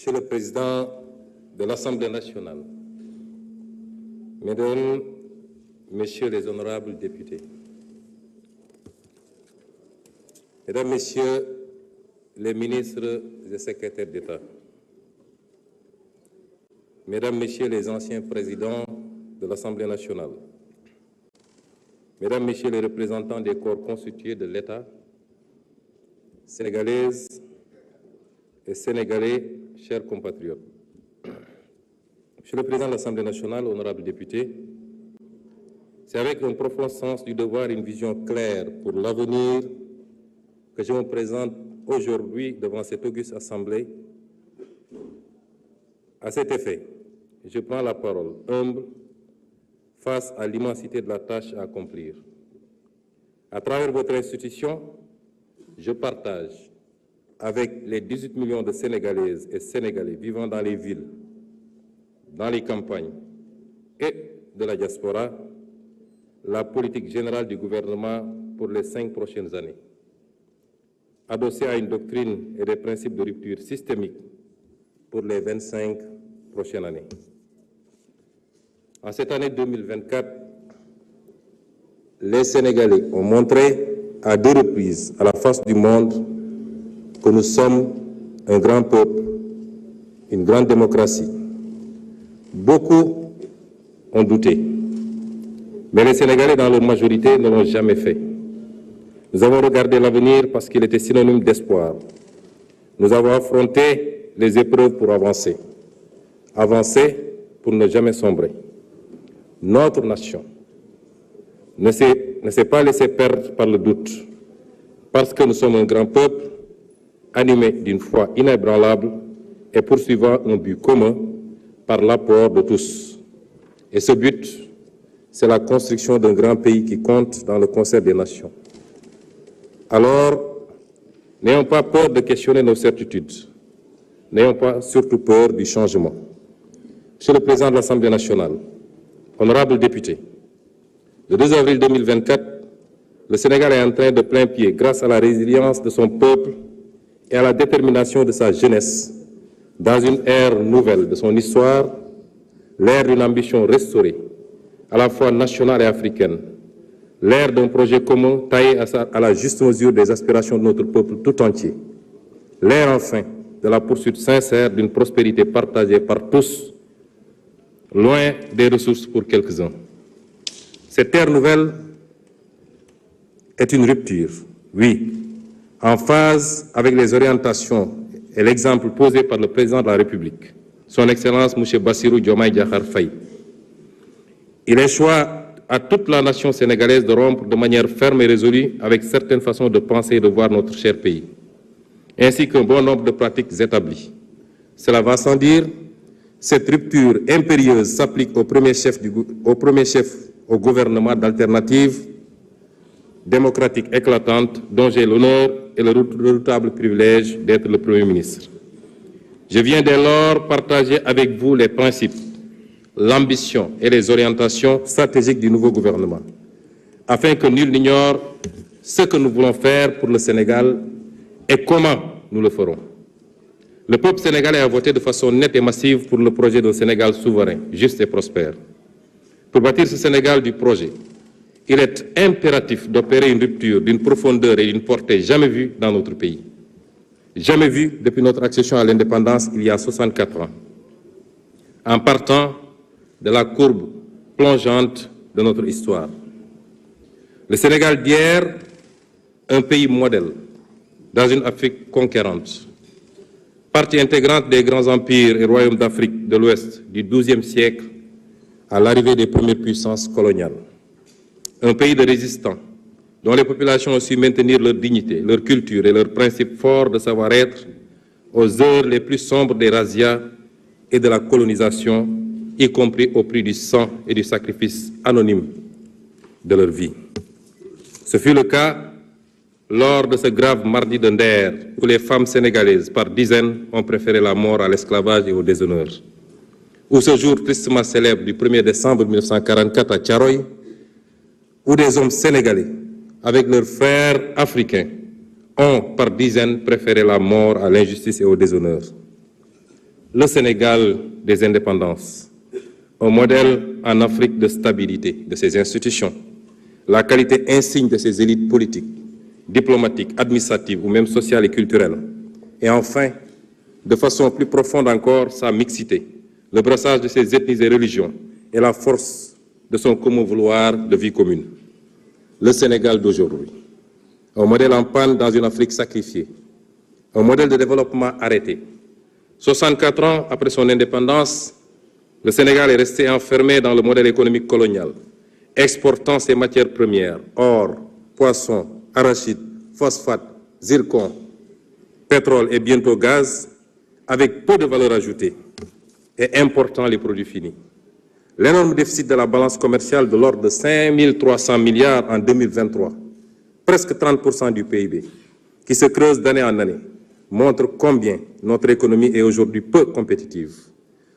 Monsieur le Président de l'Assemblée nationale, Mesdames, Messieurs les honorables députés, Mesdames, Messieurs les ministres et secrétaires d'État, Mesdames, Messieurs les anciens présidents de l'Assemblée nationale, Mesdames, Messieurs les représentants des corps constitués de l'État, Sénégalaises et Sénégalais, chers compatriotes. Monsieur le Président de l'Assemblée nationale, honorables députés, c'est avec un profond sens du devoir et une vision claire pour l'avenir que je me présente aujourd'hui devant cette auguste Assemblée. À cet effet, je prends la parole humble face à l'immensité de la tâche à accomplir. À travers votre institution, je partage avec les 18 millions de Sénégalaises et Sénégalais vivant dans les villes, dans les campagnes et de la diaspora, la politique générale du gouvernement pour les 5 prochaines années, adossée à une doctrine et des principes de rupture systémique pour les 25 prochaines années. En cette année 2024, les Sénégalais ont montré à 2 reprises à la face du monde que nous sommes un grand peuple, une grande démocratie. Beaucoup ont douté, mais les Sénégalais dans leur majorité ne l'ont jamais fait. Nous avons regardé l'avenir parce qu'il était synonyme d'espoir. Nous avons affronté les épreuves pour avancer. Avancer pour ne jamais sombrer. Notre nation ne s'est pas laissée perdre par le doute, parce que nous sommes un grand peuple, animé d'une foi inébranlable et poursuivant un but commun par l'apport de tous. Et ce but, c'est la construction d'un grand pays qui compte dans le concert des nations. Alors, n'ayons pas peur de questionner nos certitudes. N'ayons pas surtout peur du changement. Monsieur le Président de l'Assemblée nationale, honorables députés, le 2 avril 2024, le Sénégal est en train de plein pied, grâce à la résilience de son peuple et à la détermination de sa jeunesse, dans une ère nouvelle de son histoire, l'ère d'une ambition restaurée, à la fois nationale et africaine, l'ère d'un projet commun taillé à la juste mesure des aspirations de notre peuple tout entier, l'ère enfin de la poursuite sincère d'une prospérité partagée par tous, loin des ressources pour quelques-uns. Cette ère nouvelle est une rupture, oui, en phase avec les orientations et l'exemple posé par le Président de la République, son Excellence M. Bassirou Diomaye Diakhar Faye. Il échoit à toute la nation sénégalaise de rompre de manière ferme et résolue avec certaines façons de penser et de voir notre cher pays, ainsi qu'un bon nombre de pratiques établies. Cela va sans dire, cette rupture impérieuse s'applique au premier chef au gouvernement d'alternative démocratique éclatante dont j'ai l'honneur et le redoutable privilège d'être le Premier ministre. Je viens dès lors partager avec vous les principes, l'ambition et les orientations stratégiques du nouveau gouvernement, afin que nul n'ignore ce que nous voulons faire pour le Sénégal et comment nous le ferons. Le peuple sénégalais a voté de façon nette et massive pour le projet d'un Sénégal souverain, juste et prospère. Pour bâtir ce Sénégal du projet, il est impératif d'opérer une rupture d'une profondeur et d'une portée jamais vue dans notre pays. Jamais vue depuis notre accession à l'indépendance il y a 64 ans. En partant de la courbe plongeante de notre histoire. Le Sénégal d'hier, un pays modèle dans une Afrique conquérante. Partie intégrante des grands empires et royaumes d'Afrique de l'Ouest du XIIe siècle à l'arrivée des premières puissances coloniales. Un pays de résistants, dont les populations ont su maintenir leur dignité, leur culture et leurs principes forts de savoir-être aux heures les plus sombres des razzias et de la colonisation, y compris au prix du sang et du sacrifice anonyme de leur vie. Ce fut le cas lors de ce grave mardi de Nder, où les femmes sénégalaises, par dizaines, ont préféré la mort à l'esclavage et au déshonneur. Ou ce jour tristement célèbre du 1er décembre 1944 à Thiaroye, où des hommes sénégalais, avec leurs frères africains, ont par dizaines préféré la mort à l'injustice et au déshonneur. le Sénégal des indépendances, un modèle en Afrique de stabilité de ses institutions, la qualité insigne de ses élites politiques, diplomatiques, administratives ou même sociales et culturelles, et enfin, de façon plus profonde encore, sa mixité, le brassage de ses ethnies et religions et la force de son commun vouloir de vie commune. Le Sénégal d'aujourd'hui, un modèle en panne dans une Afrique sacrifiée, un modèle de développement arrêté. 64 ans après son indépendance, le Sénégal est resté enfermé dans le modèle économique colonial, exportant ses matières premières, or, poissons, arachides, phosphate, zircon, pétrole et bientôt gaz, avec peu de valeur ajoutée et important les produits finis. L'énorme déficit de la balance commerciale de l'ordre de 5 300 milliards en 2023, presque 30% du PIB, qui se creuse d'année en année, montre combien notre économie est aujourd'hui peu compétitive.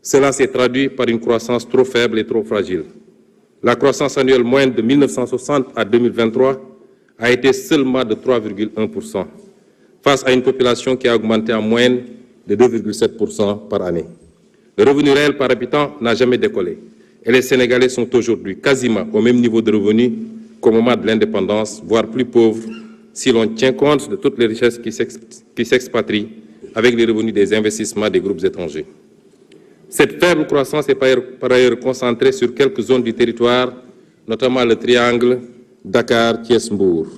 Cela s'est traduit par une croissance trop faible et trop fragile. La croissance annuelle moyenne de 1960 à 2023 a été seulement de 3,1%, face à une population qui a augmenté en moyenne de 2,7% par année. Le revenu réel par habitant n'a jamais décollé et les Sénégalais sont aujourd'hui quasiment au même niveau de revenus qu'au moment de l'indépendance, voire plus pauvres si l'on tient compte de toutes les richesses qui s'expatrient avec les revenus des investissements des groupes étrangers. Cette faible croissance est par ailleurs concentrée sur quelques zones du territoire, notamment le triangle Dakar-Thiès-Mbour.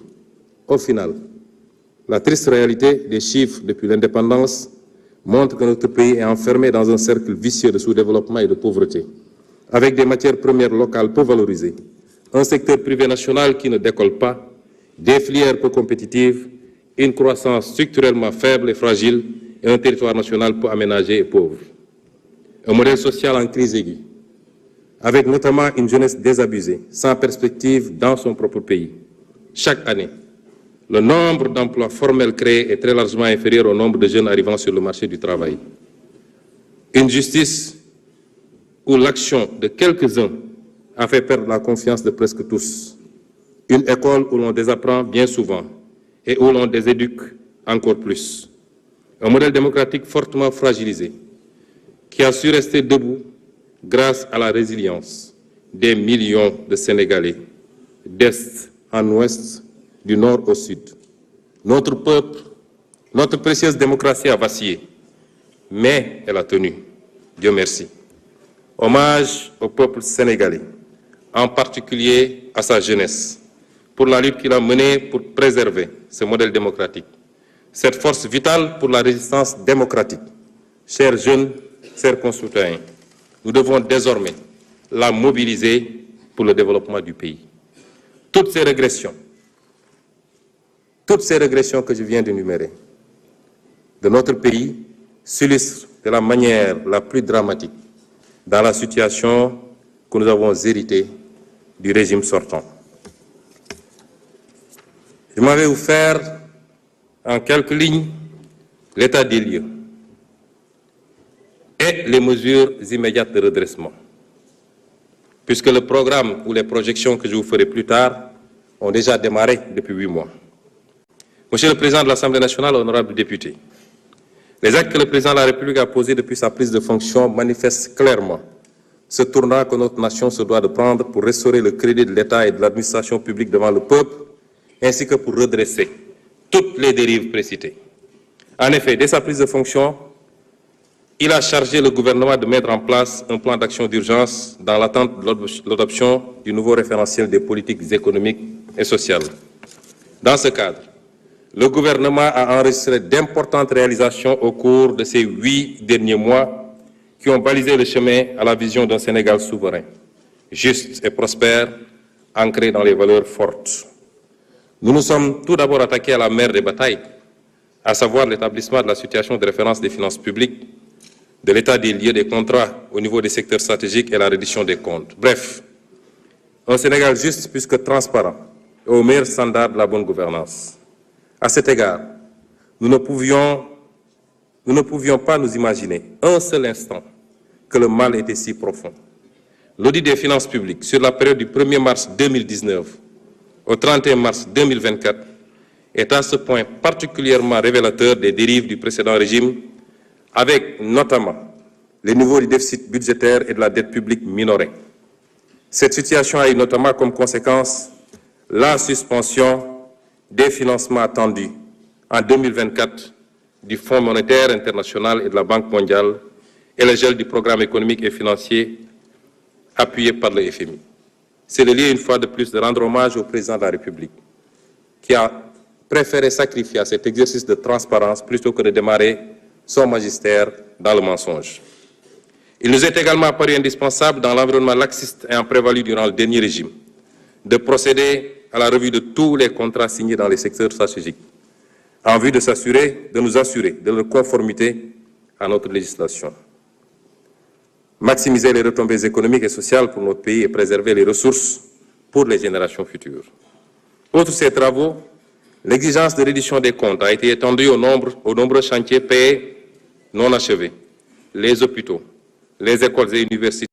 Au final, la triste réalité des chiffres depuis l'indépendance montre que notre pays est enfermé dans un cercle vicieux de sous-développement et de pauvreté, avec des matières premières locales peu valorisées, un secteur privé national qui ne décolle pas, des filières peu compétitives, une croissance structurellement faible et fragile et un territoire national peu aménagé et pauvre. Un modèle social en crise aiguë, avec notamment une jeunesse désabusée, sans perspective dans son propre pays. Chaque année, le nombre d'emplois formels créés est très largement inférieur au nombre de jeunes arrivant sur le marché du travail. Une justice où l'action de quelques-uns a fait perdre la confiance de presque tous. Une école où l'on désapprend bien souvent et où l'on déséduque encore plus. Un modèle démocratique fortement fragilisé qui a su rester debout grâce à la résilience des millions de Sénégalais, d'est en ouest, du nord au sud. Notre peuple, notre précieuse démocratie a vacillé, mais elle a tenu. Dieu merci. Hommage au peuple sénégalais, en particulier à sa jeunesse, pour la lutte qu'il a menée pour préserver ce modèle démocratique, cette force vitale pour la résistance démocratique. Chers jeunes, chers concitoyens, nous devons désormais la mobiliser pour le développement du pays. Toutes ces régressions que je viens d'énumérer de notre pays s'illustrent de la manière la plus dramatique dans la situation que nous avons héritée du régime sortant. Je m'en vais vous faire en quelques lignes l'état des lieux et les mesures immédiates de redressement, puisque le programme ou les projections que je vous ferai plus tard ont déjà démarré depuis 8 mois. Monsieur le Président de l'Assemblée nationale, honorables députés, les actes que le Président de la République a posés depuis sa prise de fonction manifestent clairement ce tournant que notre nation se doit de prendre pour restaurer le crédit de l'État et de l'administration publique devant le peuple, ainsi que pour redresser toutes les dérives précitées. En effet, dès sa prise de fonction, il a chargé le gouvernement de mettre en place un plan d'action d'urgence dans l'attente de l'adoption du nouveau référentiel des politiques économiques et sociales. Dans ce cadre, le gouvernement a enregistré d'importantes réalisations au cours de ces 8 derniers mois qui ont balisé le chemin à la vision d'un Sénégal souverain, juste et prospère, ancré dans les valeurs fortes. Nous nous sommes tout d'abord attaqués à la mère des batailles, à savoir l'établissement de la situation de référence des finances publiques, de l'état des lieux des contrats au niveau des secteurs stratégiques et la reddition des comptes. Bref, un Sénégal juste plus que transparent et au meilleur standard de la bonne gouvernance. À cet égard, nous ne pouvions pas nous imaginer un seul instant que le mal était si profond. L'audit des finances publiques sur la période du 1er mars 2019 au 31 mars 2024 est à ce point particulièrement révélateur des dérives du précédent régime, avec notamment les niveaux du déficit budgétaire et de la dette publique minorés. Cette situation a eu notamment comme conséquence la suspension des financements attendus en 2024 du Fonds monétaire international et de la Banque mondiale et le gel du programme économique et financier appuyé par le FMI. C'est le lieu, une fois de plus, de rendre hommage au président de la République qui a préféré sacrifier à cet exercice de transparence plutôt que de démarrer son magistère dans le mensonge. Il nous est également paru indispensable, dans l'environnement laxiste ayant prévalu durant le dernier régime, de procéder à la revue de tous les contrats signés dans les secteurs stratégiques, en vue de nous assurer de leur conformité à notre législation. Maximiser les retombées économiques et sociales pour notre pays et préserver les ressources pour les générations futures. Outre ces travaux, l'exigence de reddition des comptes a été étendue aux nombreux chantiers payés non achevés, les hôpitaux, les écoles et universités,